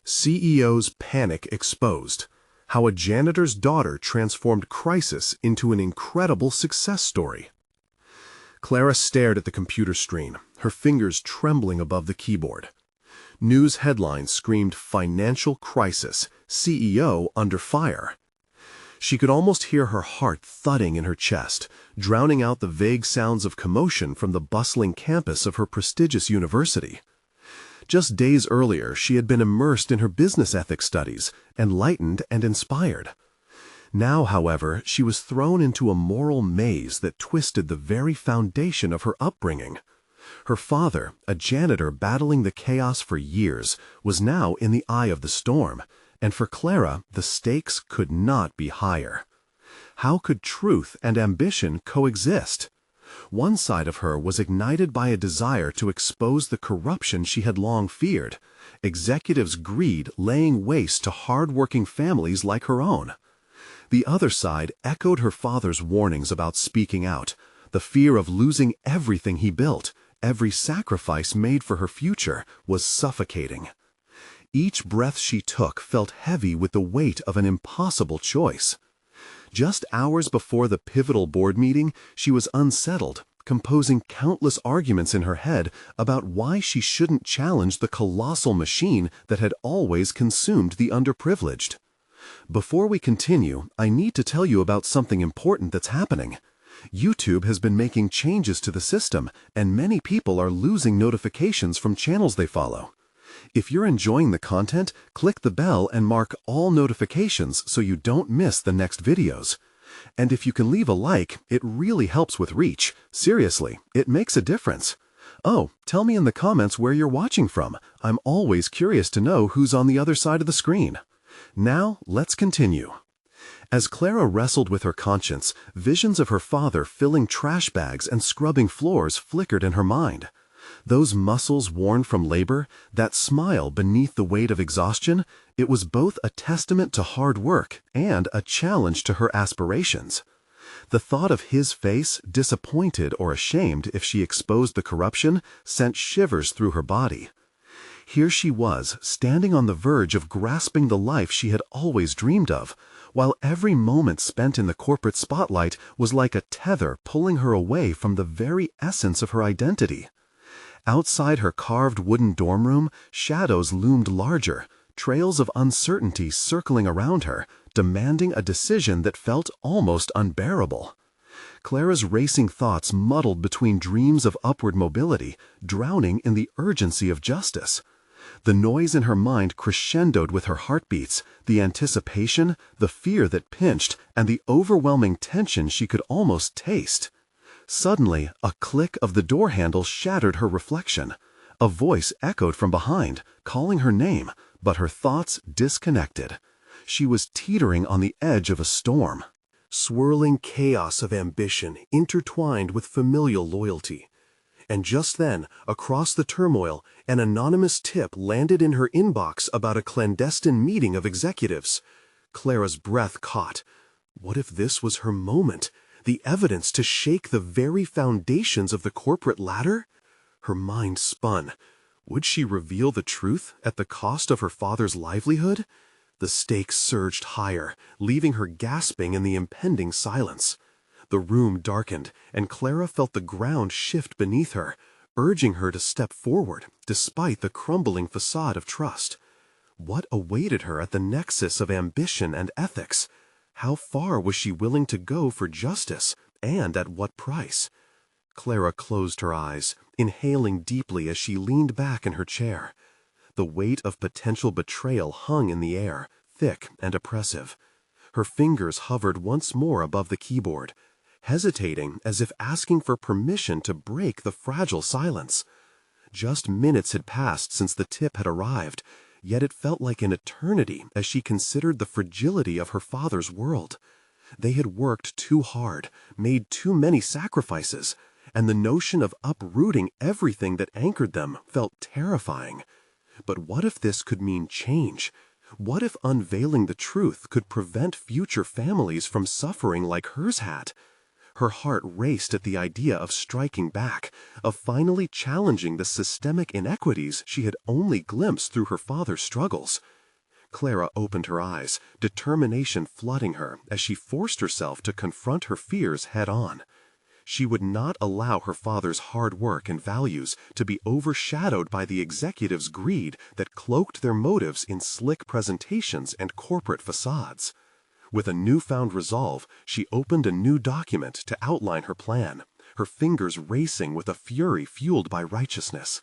CEO's Panic Exposed: How a Janitor's Daughter Transformed Crisis into an Incredible Success Story. Clara stared at the computer screen, her fingers trembling above the keyboard. News headlines screamed "Financial Crisis, CEO Under Fire." She could almost hear her heart thudding in her chest, drowning out the vague sounds of commotion from the bustling campus of her prestigious university. Just days earlier, she had been immersed in her business ethics studies, enlightened and inspired. Now, however, she was thrown into a moral maze that twisted the very foundation of her upbringing. Her father, a janitor battling the chaos for years, was now in the eye of the storm, and for Clara, the stakes could not be higher. How could truth and ambition coexist? One side of her was ignited by a desire to expose the corruption she had long feared, executives' greed laying waste to hard-working families like her own. The other side echoed her father's warnings about speaking out, the fear of losing everything he built. Every sacrifice made for her future was suffocating. Each breath she took felt heavy with the weight of an impossible choice. Just hours before the pivotal board meeting, she was unsettled, composing countless arguments in her head about why she shouldn't challenge the colossal machine that had always consumed the underprivileged. Before we continue, I need to tell you about something important that's happening. YouTube has been making changes to the system, and many people are losing notifications from channels they follow. If you're enjoying the content, click the bell and mark all notifications so you don't miss the next videos. And if you can leave a like, it really helps with reach. Seriously, it makes a difference. Oh, tell me in the comments where you're watching from. I'm always curious to know who's on the other side of the screen. Now, let's continue. As Clara wrestled with her conscience, visions of her father filling trash bags and scrubbing floors flickered in her mind. Those muscles worn from labor, that smile beneath the weight of exhaustion, it was both a testament to hard work and a challenge to her aspirations. The thought of his face, disappointed or ashamed if she exposed the corruption, sent shivers through her body. Here she was, standing on the verge of grasping the life she had always dreamed of, while every moment spent in the corporate spotlight was like a tether pulling her away from the very essence of her identity. Outside her carved wooden dorm room, shadows loomed larger, trails of uncertainty circling around her, demanding a decision that felt almost unbearable. Clara's racing thoughts muddled between dreams of upward mobility, drowning in the urgency of justice. The noise in her mind crescendoed with her heartbeats, the anticipation, the fear that pinched, and the overwhelming tension she could almost taste. Suddenly, a click of the door handle shattered her reflection. A voice echoed from behind, calling her name, but her thoughts disconnected. She was teetering on the edge of a storm. Swirling chaos of ambition intertwined with familial loyalty. And just then, across the turmoil, an anonymous tip landed in her inbox about a clandestine meeting of executives. Clara's breath caught. What if this was her moment? The evidence to shake the very foundations of the corporate ladder? Her mind spun. Would she reveal the truth at the cost of her father's livelihood? The stakes surged higher, leaving her gasping in the impending silence. The room darkened, and Clara felt the ground shift beneath her, urging her to step forward, despite the crumbling facade of trust. What awaited her at the nexus of ambition and ethics? How far was she willing to go for justice, and at what price? Clara closed her eyes, inhaling deeply as she leaned back in her chair. The weight of potential betrayal hung in the air, thick and oppressive. Her fingers hovered once more above the keyboard, hesitating as if asking for permission to break the fragile silence. Just minutes had passed since the tip had arrived, yet it felt like an eternity as she considered the fragility of her father's world. They had worked too hard, made too many sacrifices, and the notion of uprooting everything that anchored them felt terrifying. But what if this could mean change? What if unveiling the truth could prevent future families from suffering like hers had? Her heart raced at the idea of striking back, of finally challenging the systemic inequities she had only glimpsed through her father's struggles. Clara opened her eyes, determination flooding her as she forced herself to confront her fears head-on. She would not allow her father's hard work and values to be overshadowed by the executives' greed that cloaked their motives in slick presentations and corporate facades. With a newfound resolve, she opened a new document to outline her plan, her fingers racing with a fury fueled by righteousness.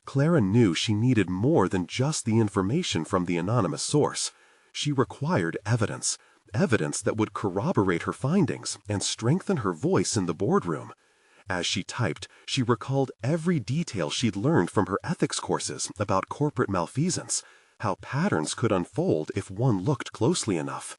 Clara knew she needed more than just the information from the anonymous source. She required evidence that would corroborate her findings and strengthen her voice in the boardroom. As she typed, she recalled every detail she'd learned from her ethics courses about corporate malfeasance, how patterns could unfold if one looked closely enough.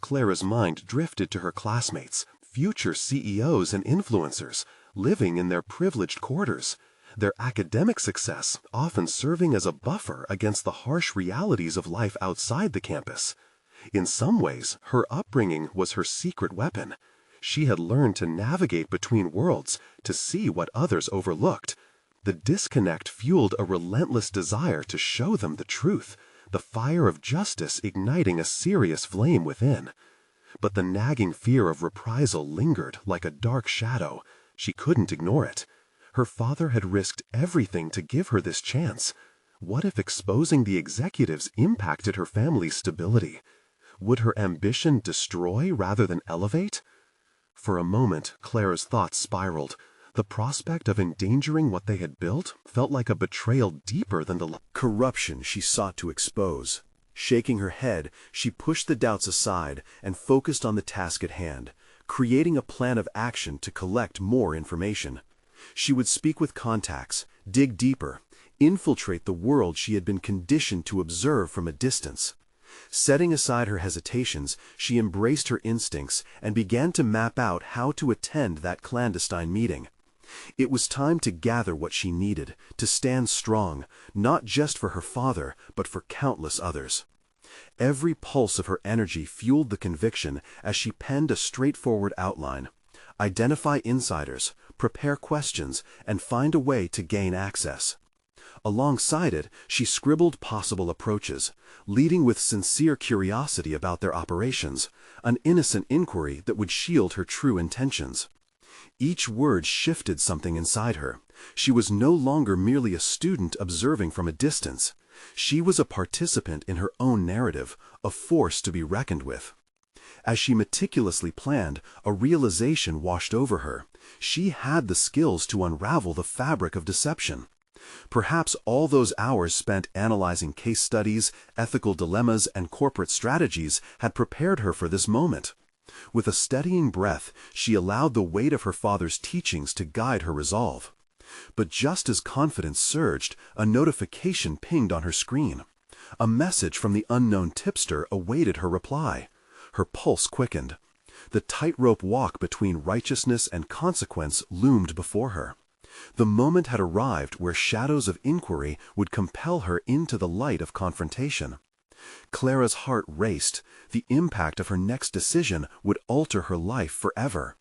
Clara's mind drifted to her classmates, future CEOs and influencers, living in their privileged quarters, their academic success often serving as a buffer against the harsh realities of life outside the campus. In some ways, her upbringing was her secret weapon. She had learned to navigate between worlds, to see what others overlooked. The disconnect fueled a relentless desire to show them the truth, the fire of justice igniting a serious flame within. But the nagging fear of reprisal lingered like a dark shadow. She couldn't ignore it. Her father had risked everything to give her this chance. What if exposing the executives impacted her family's stability? Would her ambition destroy rather than elevate? For a moment, Clara's thoughts spiraled. The prospect of endangering what they had built felt like a betrayal deeper than the corruption she sought to expose. Shaking her head, she pushed the doubts aside and focused on the task at hand, creating a plan of action to collect more information. She would speak with contacts, dig deeper, infiltrate the world she had been conditioned to observe from a distance. Setting aside her hesitations, she embraced her instincts and began to map out how to attend that clandestine meeting. It was time to gather what she needed, to stand strong, not just for her father, but for countless others. Every pulse of her energy fueled the conviction as she penned a straightforward outline. Identify insiders, prepare questions, and find a way to gain access. Alongside it, she scribbled possible approaches, leading with sincere curiosity about their operations, an innocent inquiry that would shield her true intentions. Each word shifted something inside her. She was no longer merely a student observing from a distance. She was a participant in her own narrative, a force to be reckoned with. As she meticulously planned, a realization washed over her. She had the skills to unravel the fabric of deception. Perhaps all those hours spent analyzing case studies, ethical dilemmas, and corporate strategies had prepared her for this moment. With a steadying breath, she allowed the weight of her father's teachings to guide her resolve. But just as confidence surged, a notification pinged on her screen. A message from the unknown tipster awaited her reply. Her pulse quickened. The tightrope walk between righteousness and consequence loomed before her. The moment had arrived where shadows of inquiry would compel her into the light of confrontation. Clara's heart raced. The impact of her next decision would alter her life forever.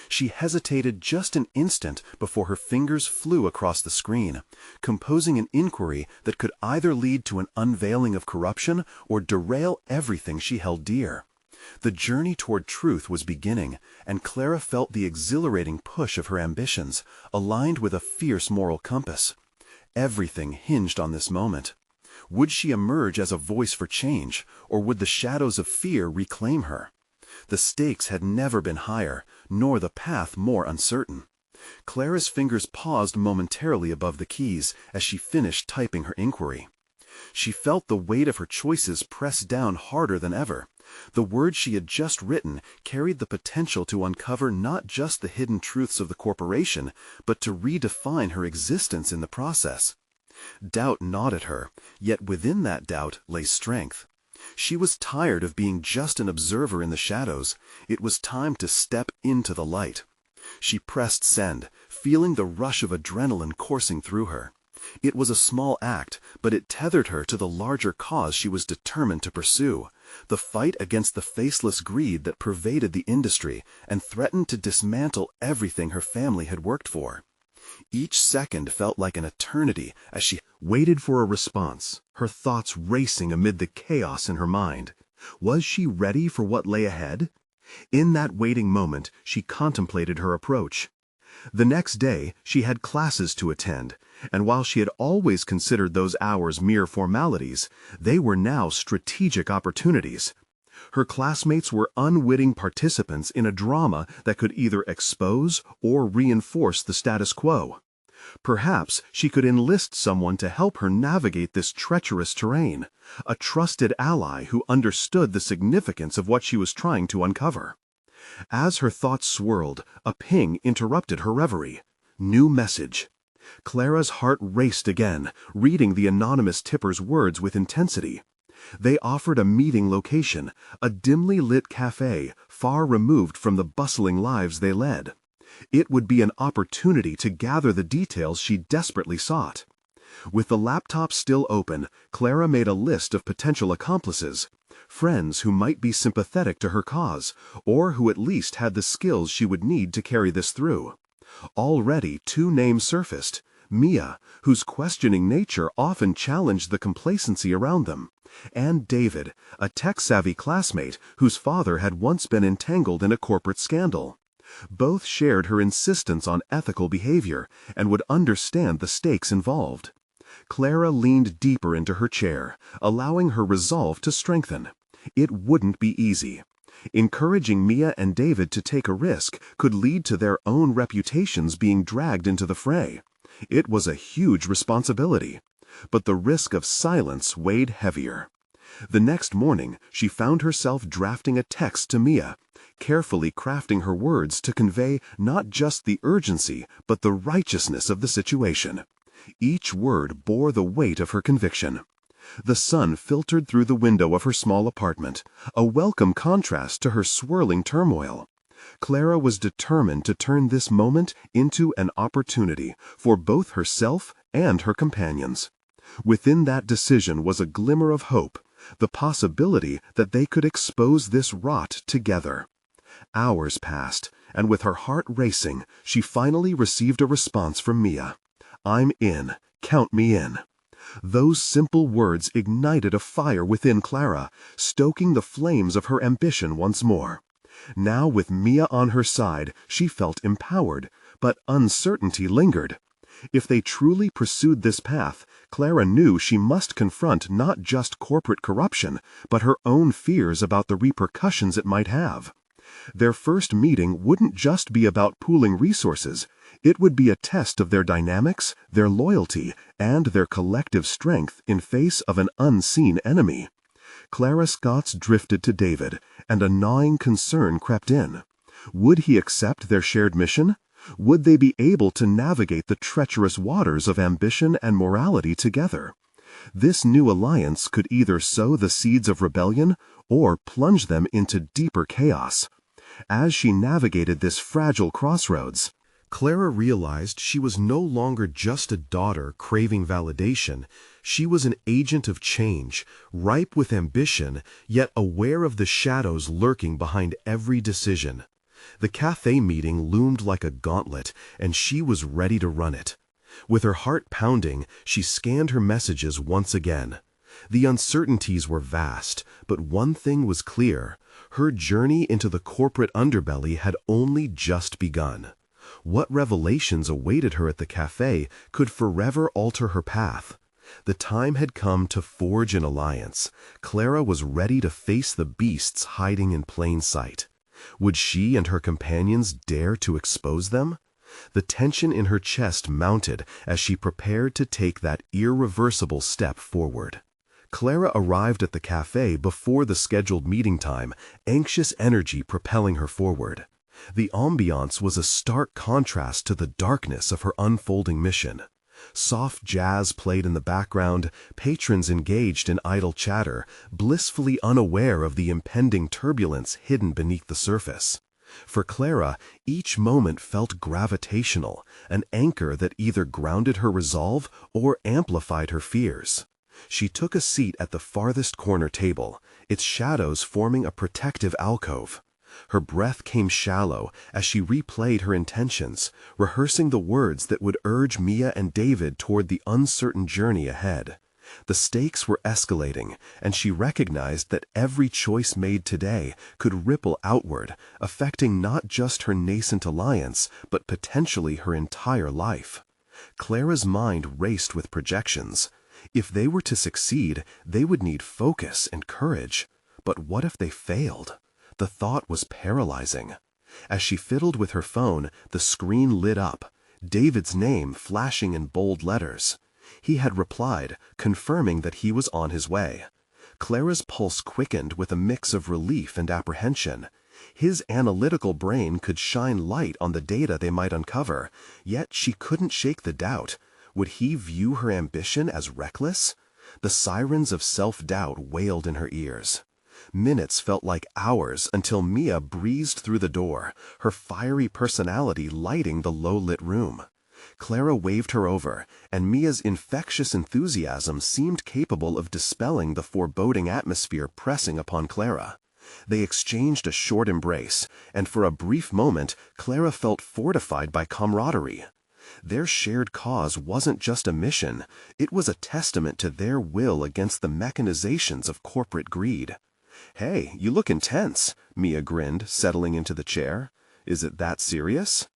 She hesitated just an instant before her fingers flew across the screen, composing an inquiry that could either lead to an unveiling of corruption or derail everything she held dear. The journey toward truth was beginning, and Clara felt the exhilarating push of her ambitions, aligned with a fierce moral compass. Everything hinged on this moment. Would she emerge as a voice for change, or would the shadows of fear reclaim her? The stakes had never been higher, nor the path more uncertain. Clara's fingers paused momentarily above the keys as she finished typing her inquiry. She felt the weight of her choices press down harder than ever. The words she had just written carried the potential to uncover not just the hidden truths of the corporation, but to redefine her existence in the process. Doubt gnawed at her, yet within that doubt lay strength. She was tired of being just an observer in the shadows. It was time to step into the light. She pressed send, feeling the rush of adrenaline coursing through her. It was a small act, but it tethered her to the larger cause she was determined to pursue, the fight against the faceless greed that pervaded the industry and threatened to dismantle everything her family had worked for. Each second felt like an eternity as she waited for a response, her thoughts racing amid the chaos in her mind. Was she ready for what lay ahead? In that waiting moment, she contemplated her approach. The next day, she had classes to attend, and while she had always considered those hours mere formalities, they were now strategic opportunities. Her classmates were unwitting participants in a drama that could either expose or reinforce the status quo. Perhaps she could enlist someone to help her navigate this treacherous terrain, a trusted ally who understood the significance of what she was trying to uncover. As her thoughts swirled, a ping interrupted her reverie. New message. Clara's heart raced again, reading the anonymous tipper's words with intensity. They offered a meeting location, a dimly lit cafe, far removed from the bustling lives they led. It would be an opportunity to gather the details she desperately sought. With the laptop still open, Clara made a list of potential accomplices, friends who might be sympathetic to her cause, or who at least had the skills she would need to carry this through. Already 2 names surfaced: Mia, whose questioning nature often challenged the complacency around them, and David, a tech-savvy classmate whose father had once been entangled in a corporate scandal. Both shared her insistence on ethical behavior and would understand the stakes involved. Clara leaned deeper into her chair, allowing her resolve to strengthen. It wouldn't be easy. Encouraging Mia and David to take a risk could lead to their own reputations being dragged into the fray. It was a huge responsibility, but the risk of silence weighed heavier. The next morning, she found herself drafting a text to Mia, carefully crafting her words to convey not just the urgency, but the righteousness of the situation. Each word bore the weight of her conviction. The sun filtered through the window of her small apartment, a welcome contrast to her swirling turmoil. Clara was determined to turn this moment into an opportunity for both herself and her companions. Within that decision was a glimmer of hope, the possibility that they could expose this rot together. Hours passed, and with her heart racing, she finally received a response from Mia. "I'm in. Count me in." Those simple words ignited a fire within Clara, stoking the flames of her ambition once more. Now, with Mia on her side, she felt empowered, but uncertainty lingered. If they truly pursued this path, Clara knew she must confront not just corporate corruption, but her own fears about the repercussions it might have. Their first meeting wouldn't just be about pooling resources. It would be a test of their dynamics, their loyalty, and their collective strength in face of an unseen enemy. Clara's thoughts drifted to David, and a gnawing concern crept in. Would he accept their shared mission? Would they be able to navigate the treacherous waters of ambition and morality together? This new alliance could either sow the seeds of rebellion or plunge them into deeper chaos. As she navigated this fragile crossroads, Clara realized she was no longer just a daughter craving validation. She was an agent of change, ripe with ambition, yet aware of the shadows lurking behind every decision. The cafe meeting loomed like a gauntlet, and she was ready to run it. With her heart pounding, she scanned her messages once again. The uncertainties were vast, but one thing was clear: her journey into the corporate underbelly had only just begun. What revelations awaited her at the cafe could forever alter her path. The time had come to forge an alliance. Clara was ready to face the beasts hiding in plain sight. Would she and her companions dare to expose them? The tension in her chest mounted as she prepared to take that irreversible step forward. Clara arrived at the cafe before the scheduled meeting time, anxious energy propelling her forward. The ambiance was a stark contrast to the darkness of her unfolding mission. Soft jazz played in the background, patrons engaged in idle chatter, blissfully unaware of the impending turbulence hidden beneath the surface. For Clara, each moment felt gravitational, an anchor that either grounded her resolve or amplified her fears. She took a seat at the farthest corner table, its shadows forming a protective alcove. Her breath came shallow as she replayed her intentions, rehearsing the words that would urge Mia and David toward the uncertain journey ahead. The stakes were escalating, and she recognized that every choice made today could ripple outward, affecting not just her nascent alliance, but potentially her entire life. Clara's mind raced with projections. If they were to succeed, they would need focus and courage. But what if they failed? The thought was paralyzing. As she fiddled with her phone, the screen lit up, David's name flashing in bold letters. He had replied, confirming that he was on his way. Clara's pulse quickened with a mix of relief and apprehension. His analytical brain could shine light on the data they might uncover, yet she couldn't shake the doubt. Would he view her ambition as reckless? The sirens of self-doubt wailed in her ears. Minutes felt like hours until Mia breezed through the door, her fiery personality lighting the low-lit room. Clara waved her over, and Mia's infectious enthusiasm seemed capable of dispelling the foreboding atmosphere pressing upon Clara. They exchanged a short embrace, and for a brief moment Clara felt fortified by camaraderie. Their shared cause wasn't just a mission, it was a testament to their will against the mechanizations of corporate greed. "Hey, you look intense," Mia grinned, settling into the chair. "Is it that serious?"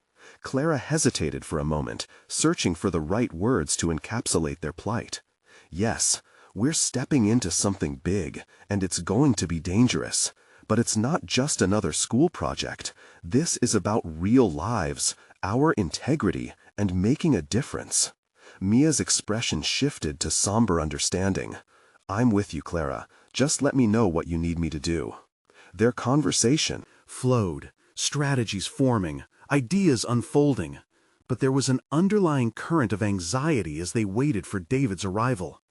Clara hesitated for a moment, searching for the right words to encapsulate their plight. "Yes, we're stepping into something big, and it's going to be dangerous. But it's not just another school project. This is about real lives, our integrity, and making a difference." Mia's expression shifted to somber understanding. "I'm with you, Clara. Just let me know what you need me to do." Their conversation flowed, strategies forming, ideas unfolding. But there was an underlying current of anxiety as they waited for David's arrival.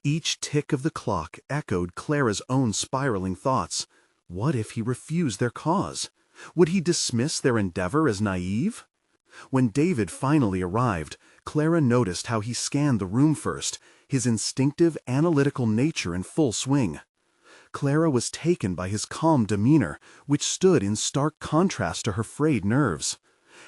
Each tick of the clock echoed Clara's own spiraling thoughts. What if he refused their cause? Would he dismiss their endeavor as naive? When David finally arrived, Clara noticed how he scanned the room first, his instinctive, analytical nature in full swing. Clara was taken by his calm demeanor, which stood in stark contrast to her frayed nerves.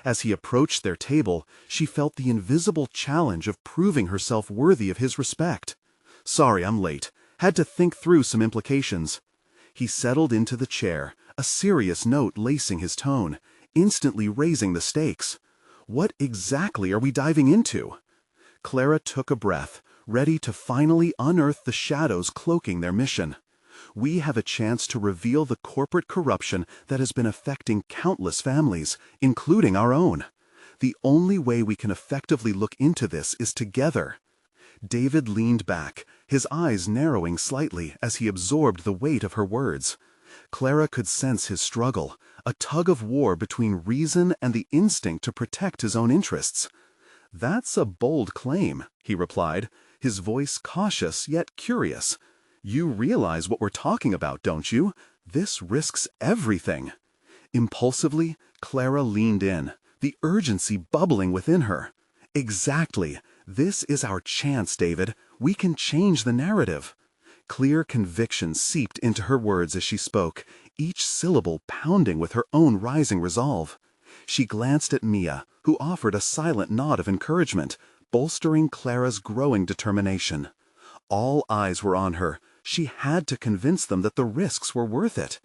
As he approached their table, she felt the invisible challenge of proving herself worthy of his respect. "Sorry, I'm late. Had to think through some implications." He settled into the chair, a serious note lacing his tone, instantly raising the stakes. "What exactly are we diving into?" Clara took a breath, ready to finally unearth the shadows cloaking their mission. "We have a chance to reveal the corporate corruption that has been affecting countless families, including our own. The only way we can effectively look into this is together." David leaned back, his eyes narrowing slightly as he absorbed the weight of her words. Clara could sense his struggle, a tug of war between reason and the instinct to protect his own interests. "That's a bold claim," he replied, his voice cautious yet curious. "You realize what we're talking about, don't you? This risks everything." Impulsively, Clara leaned in, the urgency bubbling within her. "Exactly. This is our chance, David. We can change the narrative." Clear conviction seeped into her words as she spoke, each syllable pounding with her own rising resolve. She glanced at Mia, who offered a silent nod of encouragement, bolstering Clara's growing determination. All eyes were on her. She had to convince them that the risks were worth it.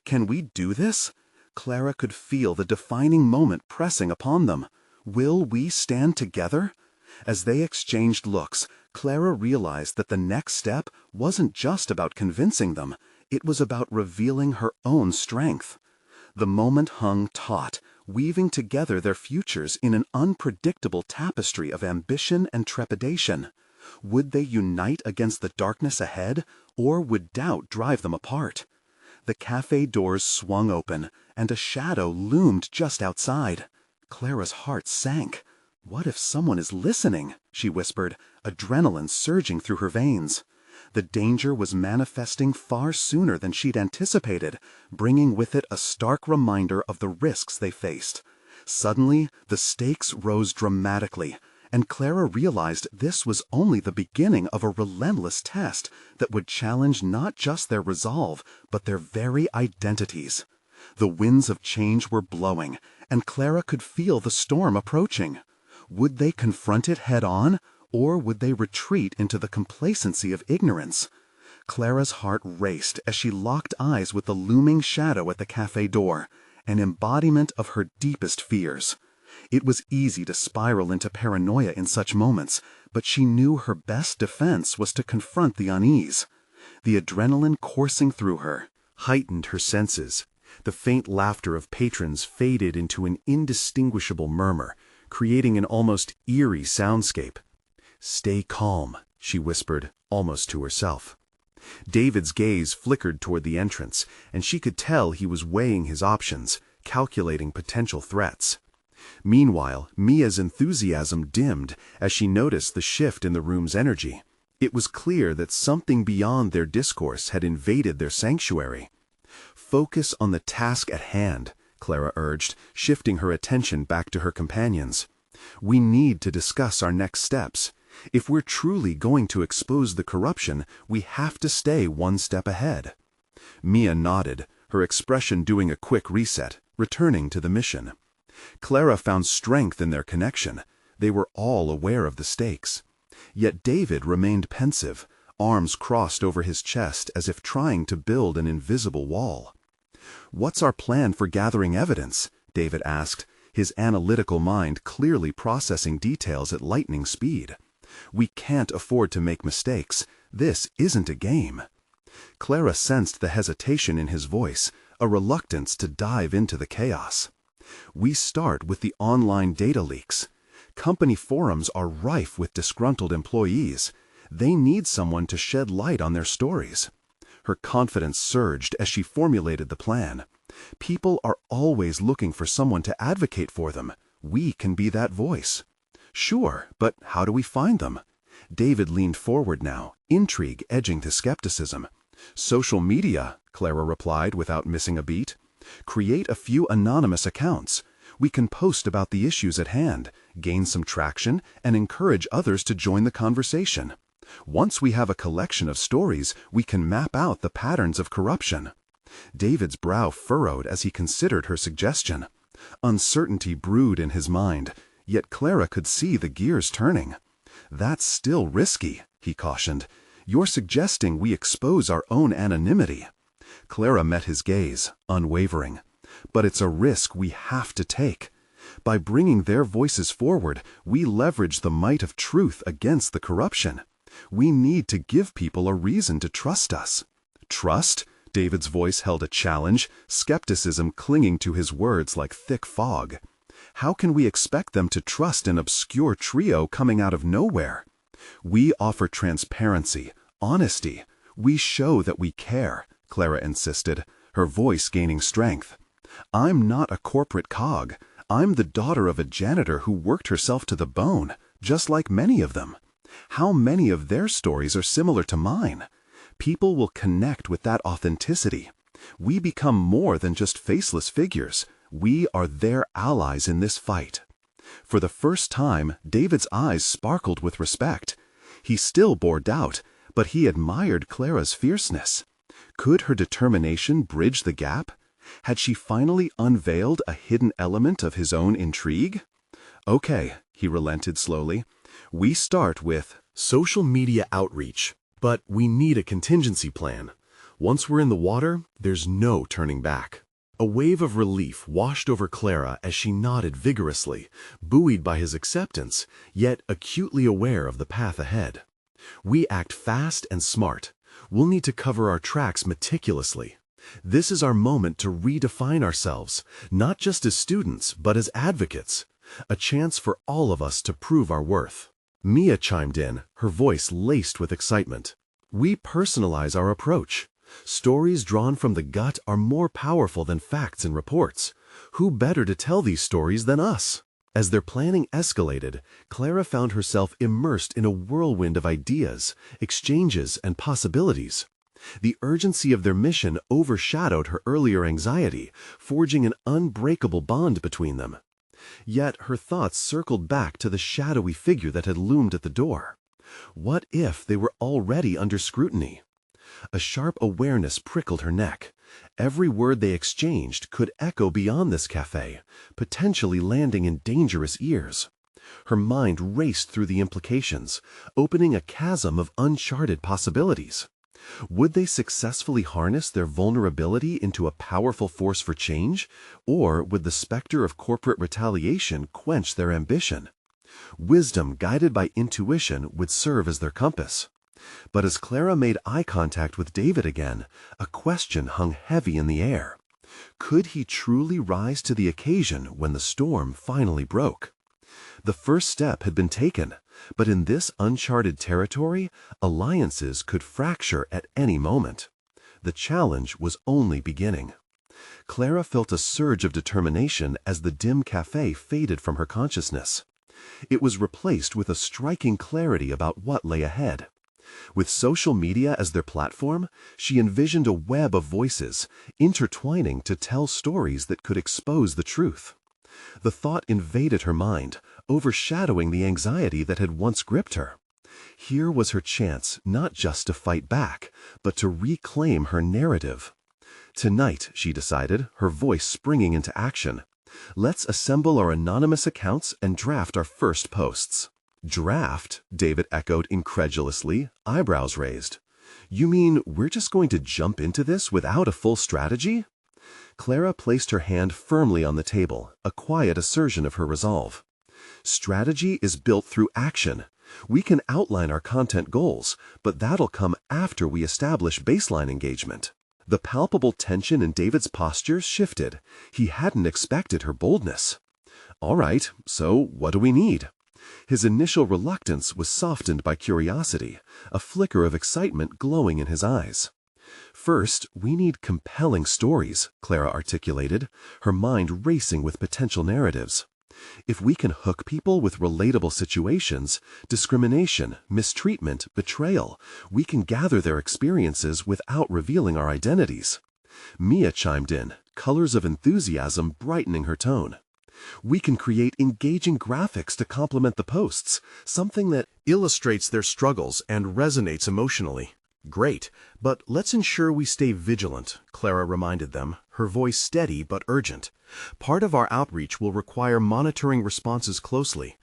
"Can we do this?" Clara could feel the defining moment pressing upon them. "Will we stand together?" As they exchanged looks, Clara realized that the next step wasn't just about convincing them, it was about revealing her own strength. The moment hung taut, weaving together their futures in an unpredictable tapestry of ambition and trepidation. Would they unite against the darkness ahead, or would doubt drive them apart? The cafe doors swung open, and a shadow loomed just outside. Clara's heart sank. "What if someone is listening?" she whispered, adrenaline surging through her veins. The danger was manifesting far sooner than she'd anticipated, bringing with it a stark reminder of the risks they faced. Suddenly, the stakes rose dramatically, and Clara realized this was only the beginning of a relentless test that would challenge not just their resolve, but their very identities. The winds of change were blowing, and Clara could feel the storm approaching. Would they confront it head-on, or would they retreat into the complacency of ignorance? Clara's heart raced as she locked eyes with the looming shadow at the cafe door, an embodiment of her deepest fears. It was easy to spiral into paranoia in such moments, but she knew her best defense was to confront the unease. The adrenaline coursing through her heightened her senses. The faint laughter of patrons faded into an indistinguishable murmur, creating an almost eerie soundscape. "Stay calm," she whispered, almost to herself. David's gaze flickered toward the entrance, and she could tell he was weighing his options, calculating potential threats. Meanwhile, Mia's enthusiasm dimmed as she noticed the shift in the room's energy. It was clear that something beyond their discourse had invaded their sanctuary. "Focus on the task at hand," Clara urged, shifting her attention back to her companions. "We need to discuss our next steps. If we're truly going to expose the corruption, we have to stay one step ahead." Mia nodded, her expression doing a quick reset, returning to the mission. Clara found strength in their connection. They were all aware of the stakes. Yet David remained pensive, arms crossed over his chest as if trying to build an invisible wall. "What's our plan for gathering evidence?" David asked, his analytical mind clearly processing details at lightning speed. "We can't afford to make mistakes. This isn't a game." Clara sensed the hesitation in his voice, a reluctance to dive into the chaos. "We start with the online data leaks. Company forums are rife with disgruntled employees. They need someone to shed light on their stories." Her confidence surged as she formulated the plan. "People are always looking for someone to advocate for them. We can be that voice." "Sure, but how do we find them?" David leaned forward now, intrigue edging to skepticism. "Social media," Clara replied without missing a beat. "Create a few anonymous accounts. We can post about the issues at hand, gain some traction, and encourage others to join the conversation. Once we have a collection of stories, we can map out the patterns of corruption." David's brow furrowed as he considered her suggestion. Uncertainty brewed in his mind, yet Clara could see the gears turning. "That's still risky," he cautioned. "You're suggesting we expose our own anonymity." Clara met his gaze, unwavering. "But it's a risk we have to take. By bringing their voices forward, we leverage the might of truth against the corruption. We need to give people a reason to trust us." "Trust?" David's voice held a challenge, skepticism clinging to his words like thick fog. "How can we expect them to trust an obscure trio coming out of nowhere? We offer transparency, honesty. We show that we care," Clara insisted, her voice gaining strength. "I'm not a corporate cog. I'm the daughter of a janitor who worked herself to the bone, just like many of them. How many of their stories are similar to mine? People will connect with that authenticity. We become more than just faceless figures. We are their allies in this fight." For the first time, David's eyes sparkled with respect. He still bore doubt, but he admired Clara's fierceness. Could her determination bridge the gap? Had she finally unveiled a hidden element of his own intrigue? "Okay," he relented slowly. "We start with social media outreach, but we need a contingency plan. Once we're in the water, there's no turning back." A wave of relief washed over Clara as she nodded vigorously, buoyed by his acceptance, yet acutely aware of the path ahead. "We act fast and smart. We'll need to cover our tracks meticulously. This is our moment to redefine ourselves, not just as students, but as advocates. A chance for all of us to prove our worth." Mia chimed in, her voice laced with excitement. "We personalize our approach. Stories drawn from the gut are more powerful than facts and reports. Who better to tell these stories than us?" As their planning escalated, Clara found herself immersed in a whirlwind of ideas, exchanges, and possibilities. The urgency of their mission overshadowed her earlier anxiety, forging an unbreakable bond between them. Yet her thoughts circled back to the shadowy figure that had loomed at the door. What if they were already under scrutiny? A sharp awareness prickled her neck. Every word they exchanged could echo beyond this cafe, potentially landing in dangerous ears. Her mind raced through the implications, opening a chasm of uncharted possibilities. Would they successfully harness their vulnerability into a powerful force for change, or would the specter of corporate retaliation quench their ambition? Wisdom guided by intuition would serve as their compass. But as Clara made eye contact with David again, a question hung heavy in the air. Could he truly rise to the occasion when the storm finally broke? The first step had been taken, but in this uncharted territory, alliances could fracture at any moment. The challenge was only beginning. Clara felt a surge of determination as the dim cafe faded from her consciousness. It was replaced with a striking clarity about what lay ahead. With social media as their platform, she envisioned a web of voices, intertwining to tell stories that could expose the truth. The thought invaded her mind, overshadowing the anxiety that had once gripped her. Here was her chance not just to fight back, but to reclaim her narrative. Tonight, she decided, her voice springing into action. Let's assemble our anonymous accounts and draft our first posts. Draft? David echoed incredulously, eyebrows raised. You mean we're just going to jump into this without a full strategy? Clara placed her hand firmly on the table, a quiet assertion of her resolve. Strategy is built through action. We can outline our content goals, but that'll come after we establish baseline engagement. The palpable tension in David's postures shifted. He hadn't expected her boldness. All right, so what do we need? His initial reluctance was softened by curiosity, a flicker of excitement glowing in his eyes. First, we need compelling stories, Clara articulated, her mind racing with potential narratives. If we can hook people with relatable situations, discrimination, mistreatment, betrayal, we can gather their experiences without revealing our identities. Mia chimed in, colors of enthusiasm brightening her tone. We can create engaging graphics to complement the posts, something that illustrates their struggles and resonates emotionally. Great, but let's ensure we stay vigilant, Clara reminded them, her voice steady but urgent. Part of our outreach will require monitoring responses closely.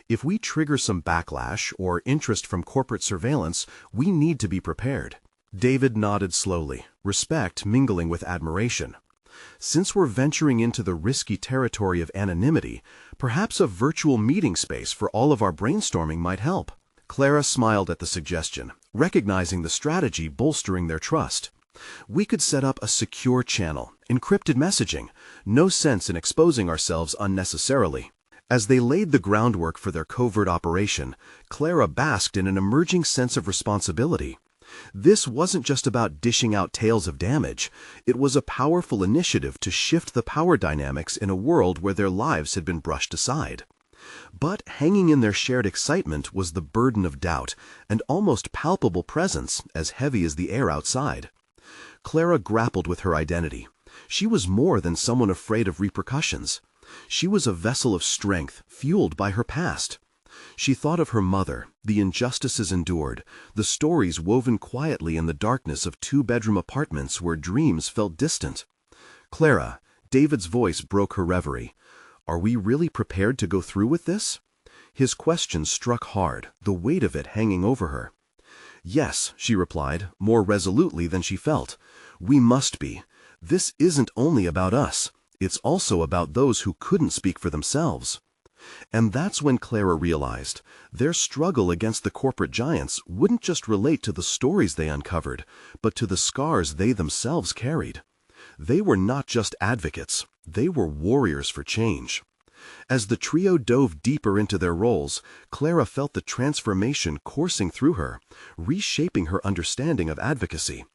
If we trigger some backlash or interest from corporate surveillance, we need to be prepared. David nodded slowly, respect mingling with admiration. Since we're venturing into the risky territory of anonymity, perhaps a virtual meeting space for all of our brainstorming might help. Clara smiled at the suggestion, recognizing the strategy bolstering their trust. We could set up a secure channel, encrypted messaging, no sense in exposing ourselves unnecessarily. As they laid the groundwork for their covert operation, Clara basked in an emerging sense of responsibility. This wasn't just about dishing out tales of damage. It was a powerful initiative to shift the power dynamics in a world where their lives had been brushed aside. But hanging in their shared excitement was the burden of doubt, an almost palpable presence as heavy as the air outside. Clara grappled with her identity. She was more than someone afraid of repercussions. She was a vessel of strength, fueled by her past. She thought of her mother, the injustices endured, the stories woven quietly in the darkness of two-bedroom apartments where dreams felt distant. Clara, David's voice broke her reverie. Are we really prepared to go through with this? His question struck hard, the weight of it hanging over her. Yes, she replied, more resolutely than she felt. We must be. This isn't only about us. It's also about those who couldn't speak for themselves. And that's when Clara realized their struggle against the corporate giants wouldn't just relate to the stories they uncovered, but to the scars they themselves carried. They were not just advocates, they were warriors for change. As the trio dove deeper into their roles, Clara felt the transformation coursing through her, reshaping her understanding of advocacy.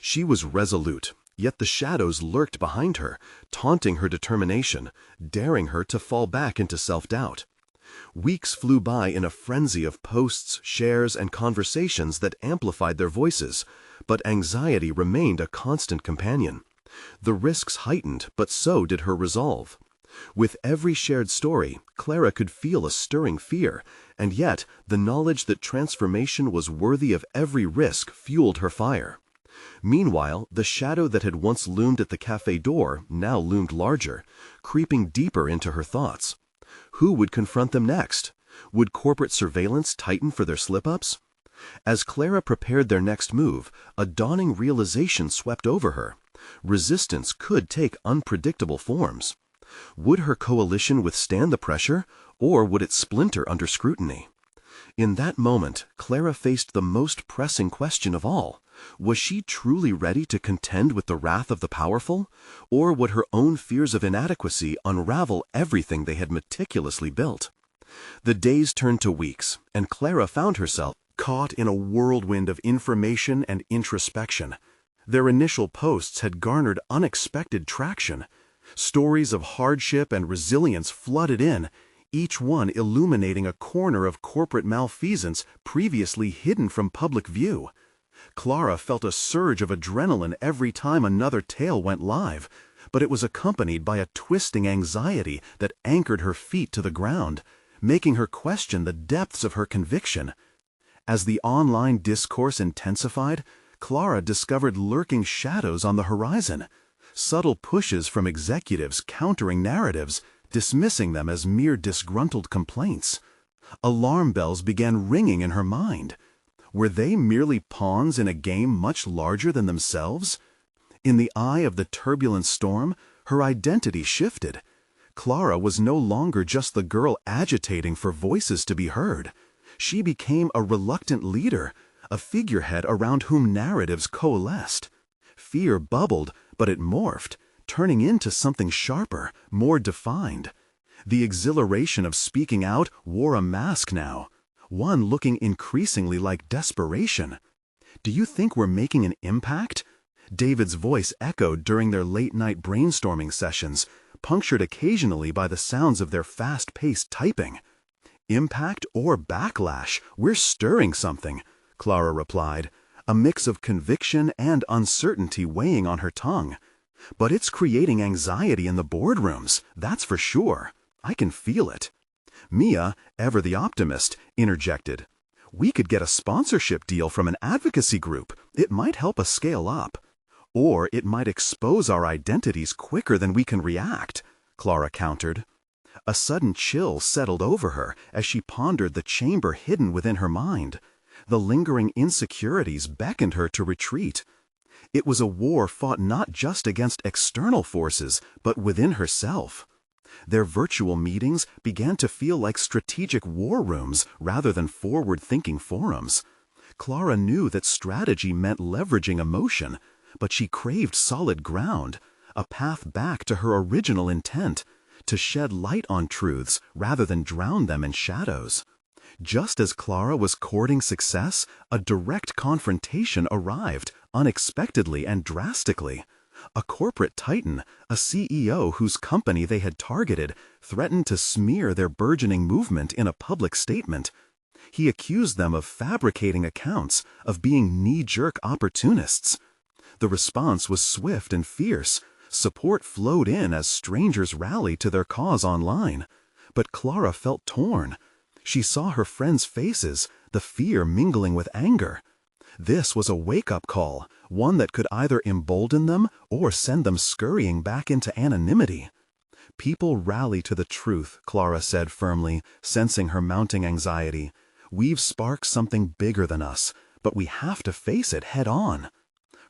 She was resolute, yet the shadows lurked behind her, taunting her determination, daring her to fall back into self-doubt. Weeks flew by in a frenzy of posts, shares, and conversations that amplified their voices, but anxiety remained a constant companion. The risks heightened, but so did her resolve. With every shared story, Clara could feel a stirring fear, and yet the knowledge that transformation was worthy of every risk fueled her fire. Meanwhile, the shadow that had once loomed at the cafe door now loomed larger, creeping deeper into her thoughts. Who would confront them next? Would corporate surveillance tighten for their slip-ups? As Clara prepared their next move, a dawning realization swept over her. Resistance could take unpredictable forms. Would her coalition withstand the pressure, or would it splinter under scrutiny? In that moment, Clara faced the most pressing question of all. Was she truly ready to contend with the wrath of the powerful, or would her own fears of inadequacy unravel everything they had meticulously built? The days turned to weeks, and Clara found herself caught in a whirlwind of information and introspection. Their initial posts had garnered unexpected traction. Stories of hardship and resilience flooded in, each one illuminating a corner of corporate malfeasance previously hidden from public view. Clara felt a surge of adrenaline every time another tale went live, but it was accompanied by a twisting anxiety that anchored her feet to the ground, making her question the depths of her conviction. As the online discourse intensified, Clara discovered lurking shadows on the horizon, subtle pushes from executives countering narratives, dismissing them as mere disgruntled complaints. Alarm bells began ringing in her mind. Were they merely pawns in a game much larger than themselves? In the eye of the turbulent storm, her identity shifted. Clara was no longer just the girl agitating for voices to be heard. She became a reluctant leader, a figurehead around whom narratives coalesced. Fear bubbled, but it morphed, turning into something sharper, more defined. The exhilaration of speaking out wore a mask now, one looking increasingly like desperation. "Do you think we're making an impact?" David's voice echoed during their late-night brainstorming sessions, punctured occasionally by the sounds of their fast-paced typing. "Impact or backlash, we're stirring something," Clara replied, a mix of conviction and uncertainty weighing on her tongue. "But it's creating anxiety in the boardrooms, that's for sure. I can feel it." Mia, ever the optimist, interjected. "We could get a sponsorship deal from an advocacy group. It might help us scale up. Or it might expose our identities quicker than we can react," Clara countered. A sudden chill settled over her as she pondered the chamber hidden within her mind. The lingering insecurities beckoned her to retreat. It was a war fought not just against external forces, but within herself. Their virtual meetings began to feel like strategic war rooms rather than forward-thinking forums. Clara knew that strategy meant leveraging emotion, but she craved solid ground, a path back to her original intent, to shed light on truths rather than drown them in shadows. Just as Clara was courting success, a direct confrontation arrived, unexpectedly and drastically. A corporate titan, a CEO whose company they had targeted, threatened to smear their burgeoning movement in a public statement. He accused them of fabricating accounts, of being knee-jerk opportunists. The response was swift and fierce. Support flowed in as strangers rallied to their cause online. But Clara felt torn. She saw her friends' faces, the fear mingling with anger. This was a wake-up call, one that could either embolden them or send them scurrying back into anonymity. "People rally to the truth," Clara said firmly, sensing her mounting anxiety. "We've sparked something bigger than us, but we have to face it head-on."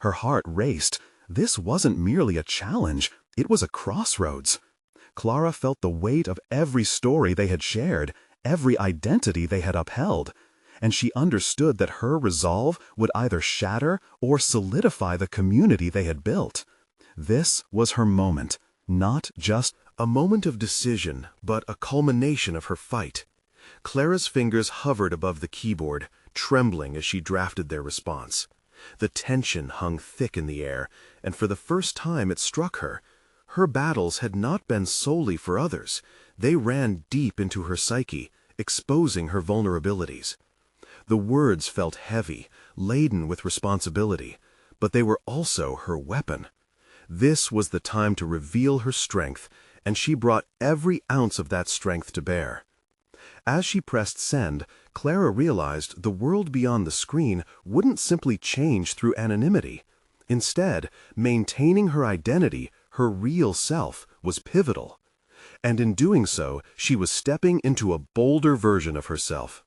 Her heart raced. This wasn't merely a challenge, it was a crossroads. Clara felt the weight of every story they had shared, every identity they had upheld, and she understood that her resolve would either shatter or solidify the community they had built. This was her moment, not just a moment of decision, but a culmination of her fight. Clara's fingers hovered above the keyboard, trembling as she drafted their response. The tension hung thick in the air, and for the first time it struck her. Her battles had not been solely for others. They ran deep into her psyche, exposing her vulnerabilities. The words felt heavy, laden with responsibility, but they were also her weapon. This was the time to reveal her strength, and she brought every ounce of that strength to bear. As she pressed send, Clara realized the world beyond the screen wouldn't simply change through anonymity. Instead, maintaining her identity, her real self, was pivotal. And in doing so, she was stepping into a bolder version of herself.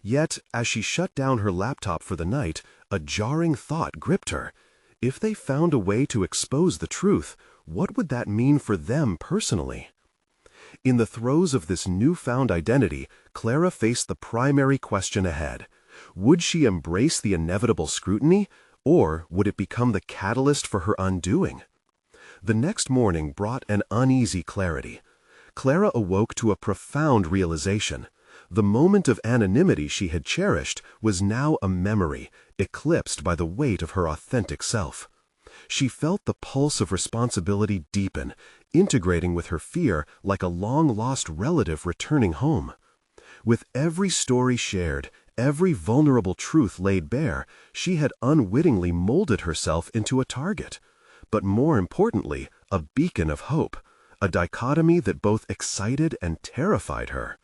Yet, as she shut down her laptop for the night, a jarring thought gripped her. If they found a way to expose the truth, what would that mean for them personally? In the throes of this newfound identity, Clara faced the primary question ahead. Would she embrace the inevitable scrutiny, or would it become the catalyst for her undoing? The next morning brought an uneasy clarity. Clara awoke to a profound realization. The moment of anonymity she had cherished was now a memory, eclipsed by the weight of her authentic self. She felt the pulse of responsibility deepen, integrating with her fear like a long-lost relative returning home. With every story shared, every vulnerable truth laid bare, she had unwittingly molded herself into a target. But more importantly, a beacon of hope, a dichotomy that both excited and terrified her.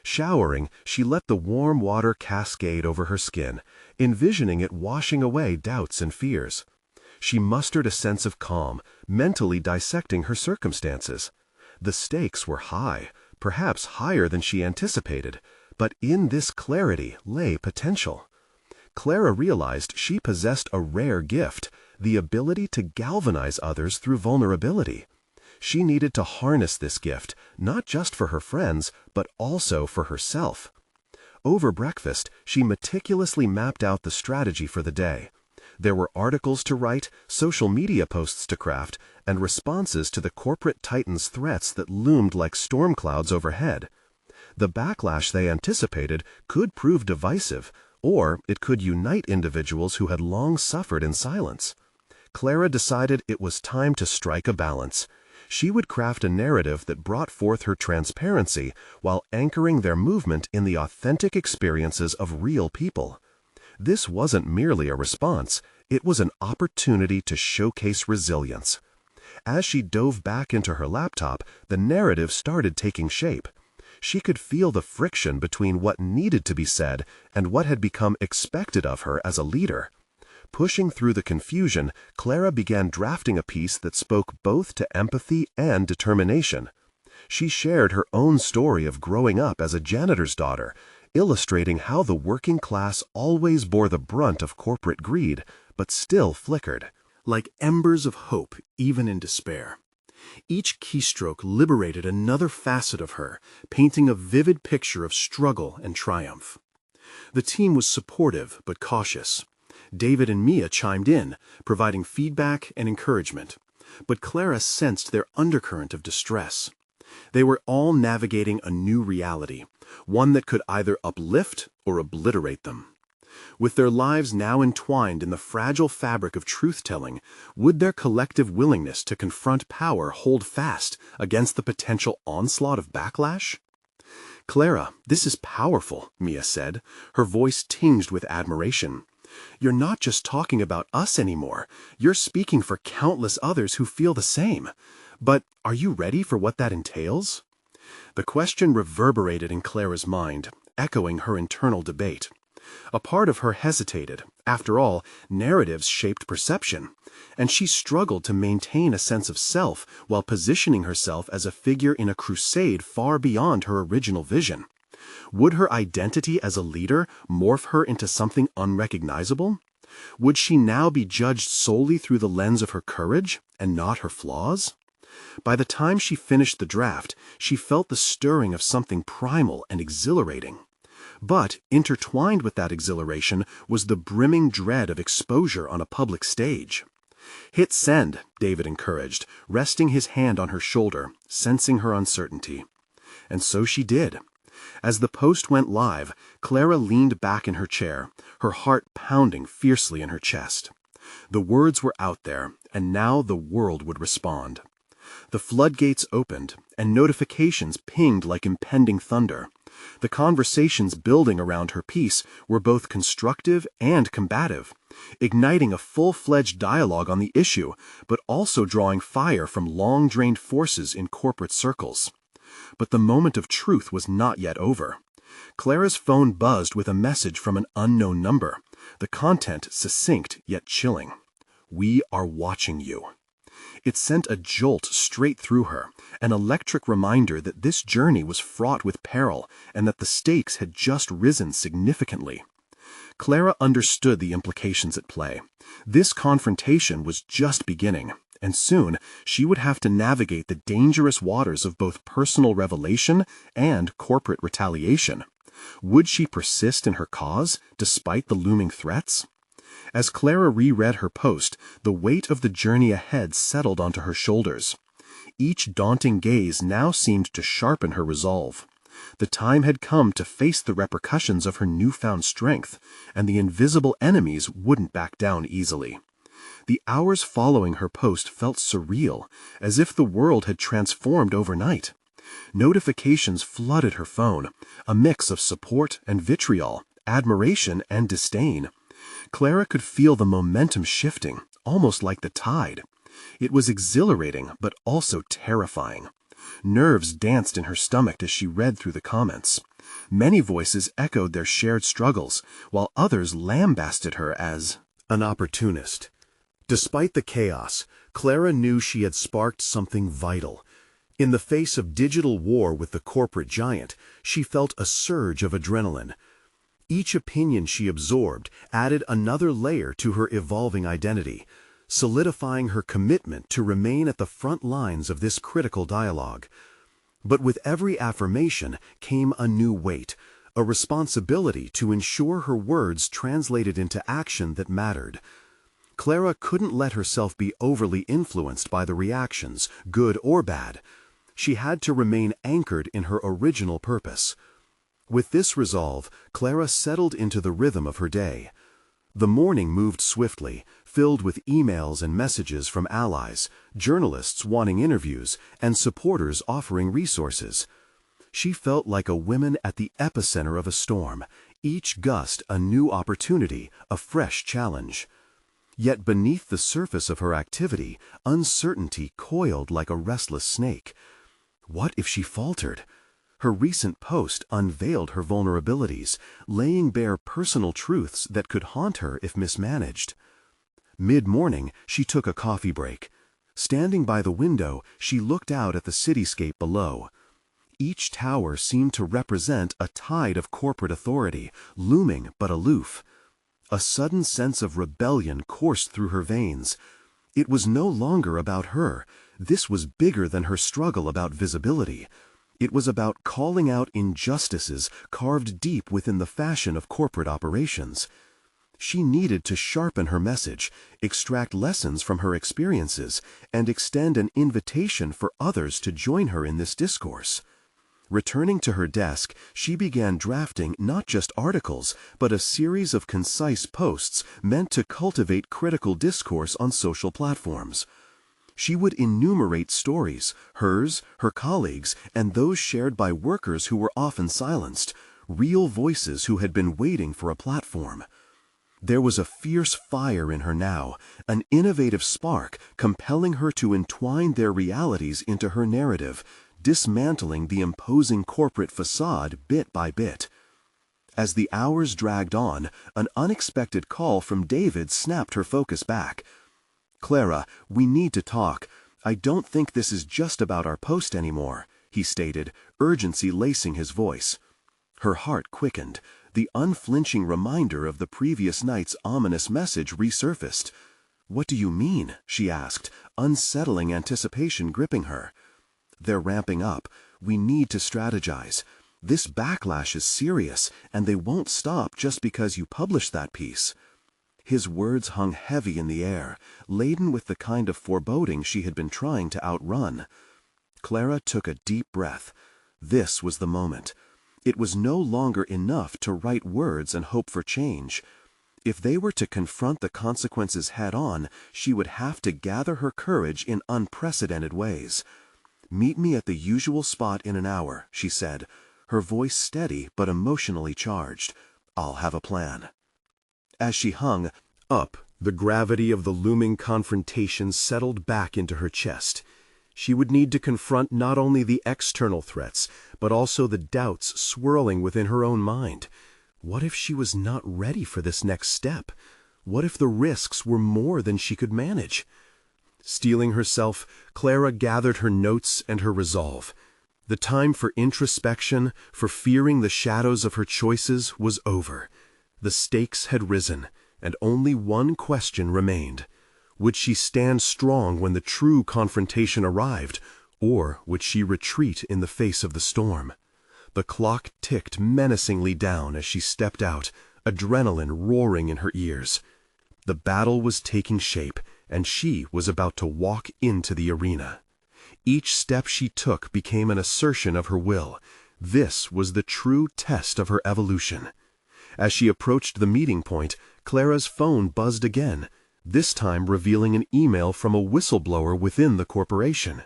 Showering, she let the warm water cascade over her skin, envisioning it washing away doubts and fears. She mustered a sense of calm, mentally dissecting her circumstances. The stakes were high, perhaps higher than she anticipated, but in this clarity lay potential. Clara realized she possessed a rare gift, the ability to galvanize others through vulnerability. She needed to harness this gift, not just for her friends, but also for herself. Over breakfast, she meticulously mapped out the strategy for the day. There were articles to write, social media posts to craft, and responses to the corporate titans' threats that loomed like storm clouds overhead. The backlash they anticipated could prove divisive, or it could unite individuals who had long suffered in silence. Clara decided it was time to strike a balance. She would craft a narrative that brought forth her transparency while anchoring their movement in the authentic experiences of real people. This wasn't merely a response, it was an opportunity to showcase resilience. As she dove back into her laptop, the narrative started taking shape. She could feel the friction between what needed to be said and what had become expected of her as a leader. Pushing through the confusion, Clara began drafting a piece that spoke both to empathy and determination. She shared her own story of growing up as a janitor's daughter, illustrating how the working class always bore the brunt of corporate greed, but still flickered, like embers of hope even in despair. Each keystroke liberated another facet of her, painting a vivid picture of struggle and triumph. The team was supportive but cautious. David and Mia chimed in, providing feedback and encouragement, but Clara sensed their undercurrent of distress. They were all navigating a new reality, one that could either uplift or obliterate them. With their lives now entwined in the fragile fabric of truth-telling, would their collective willingness to confront power hold fast against the potential onslaught of backlash? "Clara, this is powerful," Mia said, her voice tinged with admiration. "You're not just talking about us anymore. You're speaking for countless others who feel the same. But are you ready for what that entails?" The question reverberated in Clara's mind, echoing her internal debate. A part of her hesitated. After all, narratives shaped perception, and she struggled to maintain a sense of self while positioning herself as a figure in a crusade far beyond her original vision. Would her identity as a leader morph her into something unrecognizable? Would she now be judged solely through the lens of her courage and not her flaws? By the time she finished the draft, she felt the stirring of something primal and exhilarating. But intertwined with that exhilaration was the brimming dread of exposure on a public stage. "Hit send," David encouraged, resting his hand on her shoulder, sensing her uncertainty. And so she did. As the post went live, Clara leaned back in her chair, her heart pounding fiercely in her chest. The words were out there, and now the world would respond. The floodgates opened, and notifications pinged like impending thunder. The conversations building around her piece were both constructive and combative, igniting a full-fledged dialogue on the issue, but also drawing fire from long-drained forces in corporate circles. But the moment of truth was not yet over. Clara's phone buzzed with a message from an unknown number, the content succinct yet chilling. "We are watching you." It sent a jolt straight through her, an electric reminder that this journey was fraught with peril and that the stakes had just risen significantly. Clara understood the implications at play. This confrontation was just beginning, and soon she would have to navigate the dangerous waters of both personal revelation and corporate retaliation. Would she persist in her cause, despite the looming threats? As Clara reread her post, the weight of the journey ahead settled onto her shoulders. Each daunting gaze now seemed to sharpen her resolve. The time had come to face the repercussions of her newfound strength, and the invisible enemies wouldn't back down easily. The hours following her post felt surreal, as if the world had transformed overnight. Notifications flooded her phone, a mix of support and vitriol, admiration and disdain. Clara could feel the momentum shifting, almost like the tide. It was exhilarating, but also terrifying. Nerves danced in her stomach as she read through the comments. Many voices echoed their shared struggles, while others lambasted her as an opportunist. Despite the chaos, Clara knew she had sparked something vital. In the face of digital war with the corporate giant, she felt a surge of adrenaline. Each opinion she absorbed added another layer to her evolving identity, solidifying her commitment to remain at the front lines of this critical dialogue. But with every affirmation came a new weight, a responsibility to ensure her words translated into action that mattered. Clara couldn't let herself be overly influenced by the reactions, good or bad. She had to remain anchored in her original purpose. With this resolve, Clara settled into the rhythm of her day. The morning moved swiftly, filled with emails and messages from allies, journalists wanting interviews, and supporters offering resources. She felt like a woman at the epicenter of a storm, each gust a new opportunity, a fresh challenge. Yet beneath the surface of her activity, uncertainty coiled like a restless snake. What if she faltered? Her recent post unveiled her vulnerabilities, laying bare personal truths that could haunt her if mismanaged. Mid-morning, she took a coffee break. Standing by the window, she looked out at the cityscape below. Each tower seemed to represent a tide of corporate authority, looming but aloof. A sudden sense of rebellion coursed through her veins. It was no longer about her. This was bigger than her struggle about visibility. It was about calling out injustices carved deep within the fashion of corporate operations. She needed to sharpen her message, extract lessons from her experiences, and extend an invitation for others to join her in this discourse. Returning to her desk, she began drafting not just articles, but a series of concise posts meant to cultivate critical discourse on social platforms. She would enumerate stories, hers, her colleagues, and those shared by workers who were often silenced, real voices who had been waiting for a platform. There was a fierce fire in her now, an innovative spark compelling her to entwine their realities into her narrative, dismantling the imposing corporate facade bit by bit. As the hours dragged on, an unexpected call from David snapped her focus back. "Clara, we need to talk. I don't think this is just about our post anymore," he stated, urgency lacing his voice. Her heart quickened. The unflinching reminder of the previous night's ominous message resurfaced. "What do you mean?" she asked, unsettling anticipation gripping her. "They're ramping up. We need to strategize. This backlash is serious, and they won't stop just because you published that piece." His words hung heavy in the air, laden with the kind of foreboding she had been trying to outrun. Clara took a deep breath. This was the moment. It was no longer enough to write words and hope for change. If they were to confront the consequences head-on, she would have to gather her courage in unprecedented ways. "Meet me at the usual spot in an hour," she said, her voice steady but emotionally charged. "I'll have a plan." As she hung up, the gravity of the looming confrontation settled back into her chest. She would need to confront not only the external threats, but also the doubts swirling within her own mind. What if she was not ready for this next step? What if the risks were more than she could manage? Steeling herself, Clara gathered her notes and her resolve. The time for introspection, for fearing the shadows of her choices, was over. The stakes had risen, and only one question remained. Would she stand strong when the true confrontation arrived, or would she retreat in the face of the storm? The clock ticked menacingly down as she stepped out, adrenaline roaring in her ears. The battle was taking shape, and she was about to walk into the arena. Each step she took became an assertion of her will. This was the true test of her evolution. As she approached the meeting point, Clara's phone buzzed again, this time revealing an email from a whistleblower within the corporation.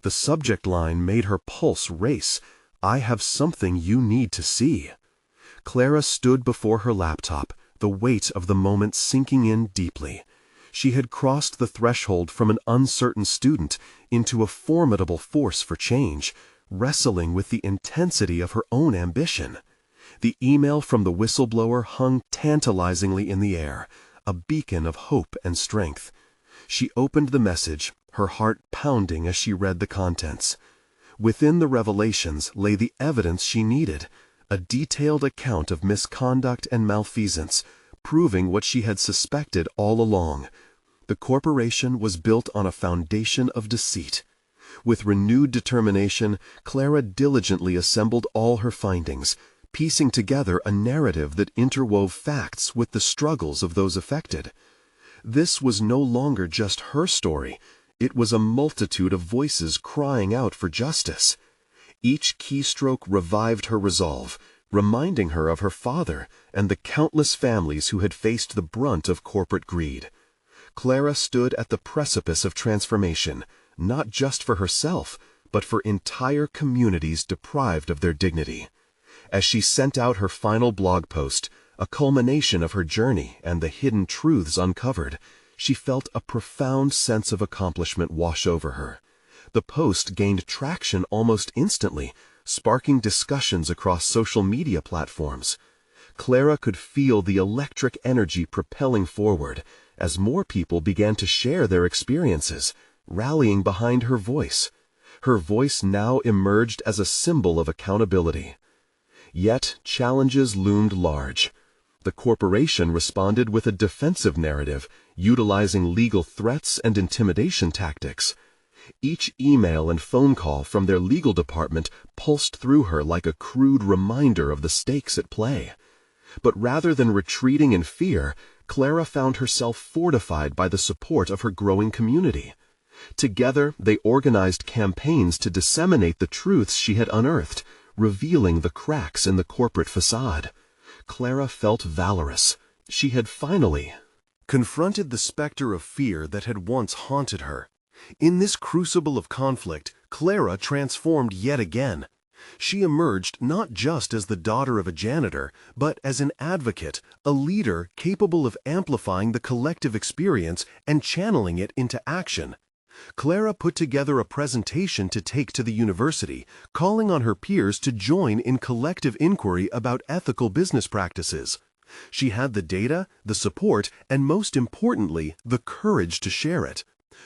The subject line made her pulse race. "I have something you need to see." Clara stood before her laptop, the weight of the moment sinking in deeply. She had crossed the threshold from an uncertain student into a formidable force for change, wrestling with the intensity of her own ambition. The email from the whistleblower hung tantalizingly in the air, a beacon of hope and strength. She opened the message, her heart pounding as she read the contents. Within the revelations lay the evidence she needed, a detailed account of misconduct and malfeasance, proving what she had suspected all along. The corporation was built on a foundation of deceit. With renewed determination, Clara diligently assembled all her findings, piecing together a narrative that interwove facts with the struggles of those affected. This was no longer just her story. It was a multitude of voices crying out for justice. Each keystroke revived her resolve, reminding her of her father and the countless families who had faced the brunt of corporate greed. Clara stood at the precipice of transformation, not just for herself, but for entire communities deprived of their dignity. As she sent out her final blog post, a culmination of her journey and the hidden truths uncovered, she felt a profound sense of accomplishment wash over her. The post gained traction almost instantly, sparking discussions across social media platforms. Clara could feel the electric energy propelling forward as more people began to share their experiences, rallying behind her voice. Her voice now emerged as a symbol of accountability. Yet challenges loomed large. The corporation responded with a defensive narrative, utilizing legal threats and intimidation tactics. Each email and phone call from their legal department pulsed through her like a crude reminder of the stakes at play. But rather than retreating in fear, Clara found herself fortified by the support of her growing community. Together, they organized campaigns to disseminate the truths she had unearthed, revealing the cracks in the corporate facade. Clara felt valorous. She had finally confronted the specter of fear that had once haunted her. In this crucible of conflict, Clara transformed yet again. She emerged not just as the daughter of a janitor, but as an advocate, a leader capable of amplifying the collective experience and channeling it into action. Clara put together a presentation to take to the university, calling on her peers to join in collective inquiry about ethical business practices. She had the data, the support, and most importantly, the courage to share it.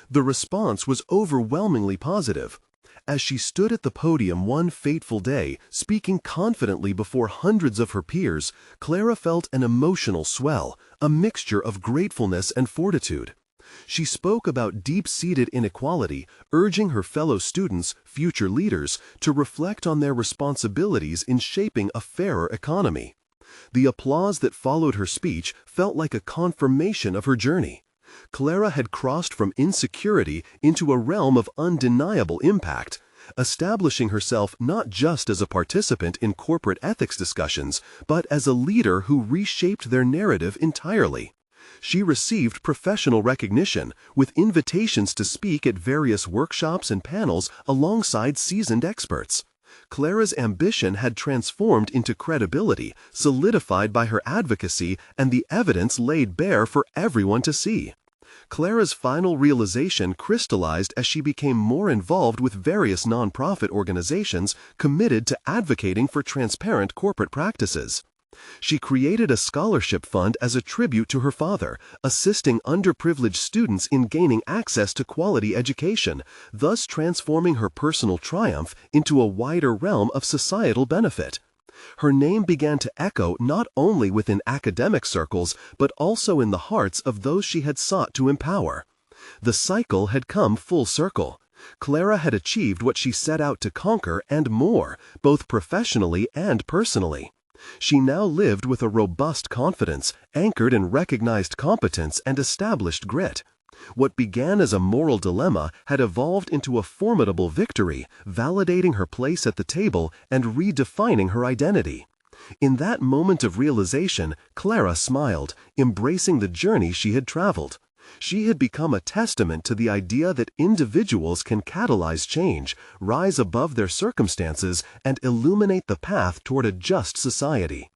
The response was overwhelmingly positive. As she stood at the podium one fateful day, speaking confidently before hundreds of her peers, Clara felt an emotional swell, a mixture of gratefulness and fortitude. She spoke about deep-seated inequality, urging her fellow students, future leaders, to reflect on their responsibilities in shaping a fairer economy. The applause that followed her speech felt like a confirmation of her journey. Clara had crossed from insecurity into a realm of undeniable impact, establishing herself not just as a participant in corporate ethics discussions, but as a leader who reshaped their narrative entirely. She received professional recognition, with invitations to speak at various workshops and panels alongside seasoned experts. Clara's ambition had transformed into credibility, solidified by her advocacy and the evidence laid bare for everyone to see. Clara's final realization crystallized as she became more involved with various nonprofit organizations committed to advocating for transparent corporate practices. She created a scholarship fund as a tribute to her father, assisting underprivileged students in gaining access to quality education, thus transforming her personal triumph into a wider realm of societal benefit. Her name began to echo not only within academic circles, but also in the hearts of those she had sought to empower. The cycle had come full circle. Clara had achieved what she set out to conquer and more, both professionally and personally. She now lived with a robust confidence, anchored in recognized competence and established grit. What began as a moral dilemma had evolved into a formidable victory, validating her place at the table and redefining her identity. In that moment of realization, Clara smiled, embracing the journey she had traveled. She had become a testament to the idea that individuals can catalyze change, rise above their circumstances, and illuminate the path toward a just society.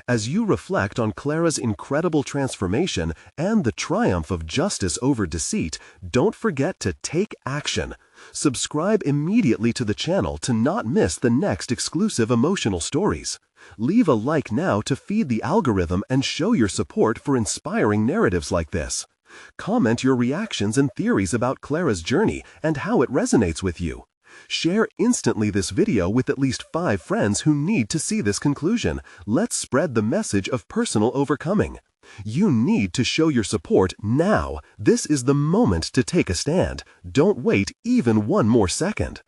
As you reflect on Clara's incredible transformation and the triumph of justice over deceit, don't forget to take action. Subscribe immediately to the channel to not miss the next exclusive emotional stories. Leave a like now to feed the algorithm and show your support for inspiring narratives like this. Comment your reactions and theories about Clara's journey and how it resonates with you. Share instantly this video with at least 5 friends who need to see this conclusion. Let's spread the message of personal overcoming. You need to show your support now. This is the moment to take a stand. Don't wait even one more second.